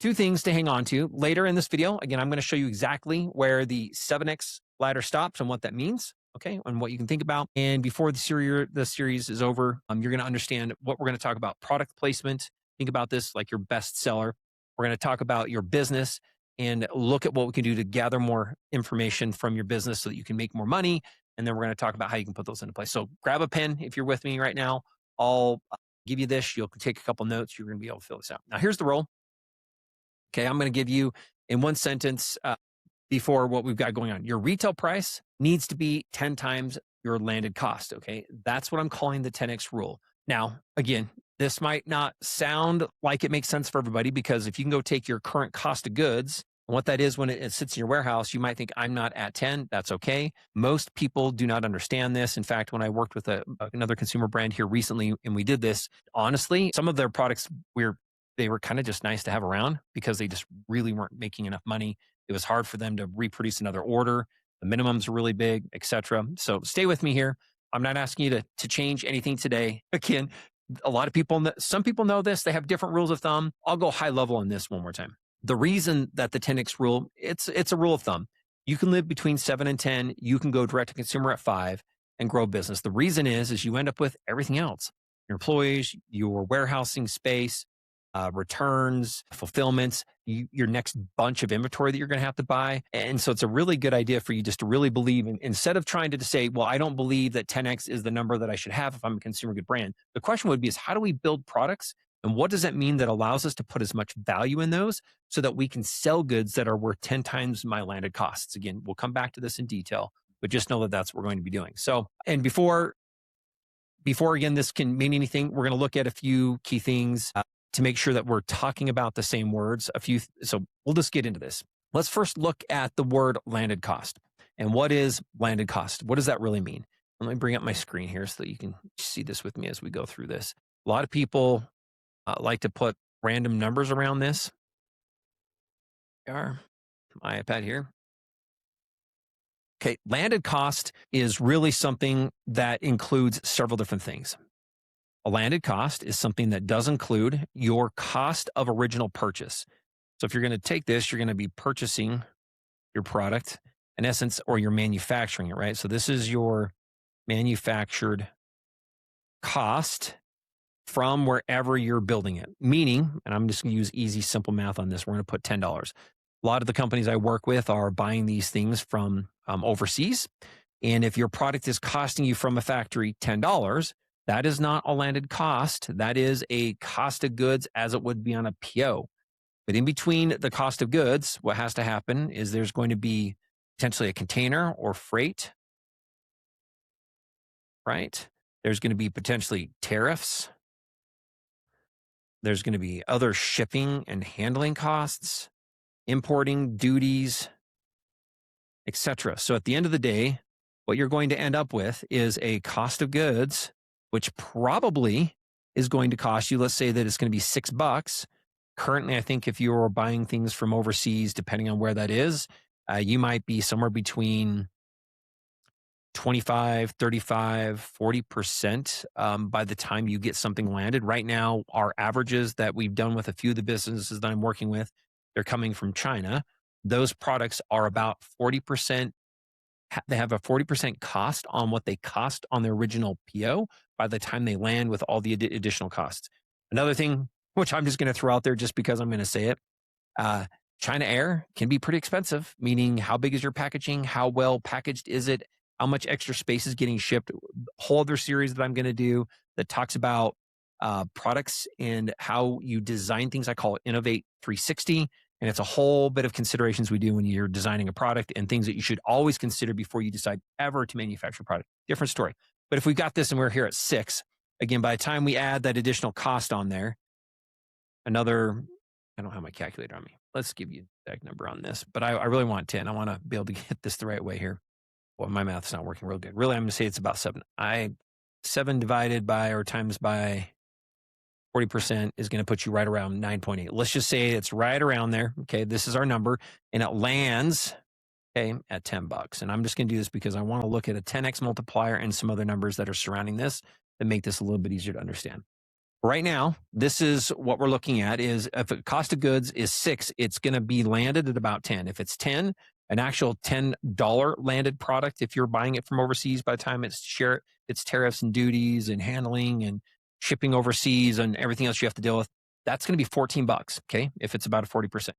two things to hang on to later in this video. Again, I'm going to show you exactly where the 7X ladder stops and what that means. Okay, and what you can think about. And before the series is over, you're going to understand what we're going to talk about: product placement. Think about this like your best seller. We're going to talk about your business and look at what we can do to gather more information from your business so that you can make more money. And then we're going to talk about how you can put those into place. So grab a pen if you're with me right now. I'll give you this. You'll take a couple notes. You're going to be able to fill this out. Now, here's the roll. Okay, I'm going to give you in one sentence before what we've got going on. Your retail price needs to be 10 times your landed cost. Okay, that's what I'm calling the 10X rule. Now, again, this might not sound like it makes sense for everybody, because if you can go take your current cost of goods, and what that is when it sits in your warehouse, you might think I'm not at 10. That's okay. Most people do not understand this. In fact, when I worked with another consumer brand here recently and we did this, honestly, some of their products they were kind of just nice to have around because they just really weren't making enough money. It was hard for them to reproduce another order. The minimums are really big, etc. So stay with me here. I'm not asking you to change anything today. Again, a lot of people, some people know this. They have different rules of thumb. I'll go high level on this one more time. The reason that the 10X rule, it's a rule of thumb. You can live between 7 and 10. You can go direct to consumer at 5 and grow business. The reason is you end up with everything else: your employees, your warehousing space, returns, fulfillments, your next bunch of inventory that you're going to have to buy. And so it's a really good idea for you just to really believe in, instead of trying to say, well, I don't believe that 10X is the number that I should have if I'm a consumer good brand. The question would be is, how do we build products? And what does that mean that allows us to put as much value in those so that we can sell goods that are worth 10 times my landed costs? Again, we'll come back to this in detail, but just know that that's what we're going to be doing. So, and before again, this can mean anything, we're going to look at a few key things to make sure that we're talking about the same words. So we'll just get into this. Let's first look at the word landed cost. And what is landed cost? What does that really mean? Let me bring up my screen here so that you can see this with me as we go through this. A lot of people like to put random numbers around this. My iPad here. Okay, landed cost is really something that includes several different things. A landed cost is something that does include your cost of original purchase. So if you're going to take this, you're going to be purchasing your product in essence, or you're manufacturing it, right? So this is your manufactured cost from wherever you're building it. Meaning, and I'm just going to use easy, simple math on this. We're going to put $10. A lot of the companies I work with are buying these things from overseas. And if your product is costing you from a factory $10, that is not a landed cost. That is a cost of goods as it would be on a PO. But in between the cost of goods, what has to happen is there's going to be potentially a container or freight, right? There's going to be potentially tariffs. There's going to be other shipping and handling costs, importing duties, etc. So at the end of the day, what you're going to end up with is a cost of goods, which probably is going to cost you, let's say that it's going to be $6. Currently, I think if you're buying things from overseas, depending on where that is, you might be somewhere between 25, 35, 40% by the time you get something landed. Right now, our averages that we've done with a few of the businesses that I'm working with, they're coming from China. Those products are about 40%. They have a 40% cost on what they cost on their original PO by the time they land with all the additional costs. Another thing, which I'm just going to throw out there just because I'm going to say it, China Air can be pretty expensive, meaning how big is your packaging? How well packaged is it? How much extra space is getting shipped? A whole other series that I'm going to do that talks about products and how you design things. I call it Innovate 360. And it's a whole bit of considerations we do when you're designing a product and things that you should always consider before you decide ever to manufacture a product. Different story. But if we've got this and we're here at 6, again, by the time we add that additional cost on there, I don't have my calculator on me. Let's give you the exact number on this, but I really want 10. I want to be able to get this the right way here. Well, my math's not working real good. Really, I'm going to say it's about 7. 7 divided by or times by 40% is going to put you right around 9.8. Let's just say it's right around there. Okay, this is our number, and it lands at $10. And I'm just going to do this because I want to look at a 10x multiplier and some other numbers that are surrounding this that make this a little bit easier to understand. Right now, this is what we're looking at is if the cost of goods is 6, it's going to be landed at about 10. If it's 10, an actual $10 landed product, if you're buying it from overseas, by the time it's tariffs and duties and handling and shipping overseas and everything else you have to deal with, that's going to be $14. Okay. If it's about a 40%.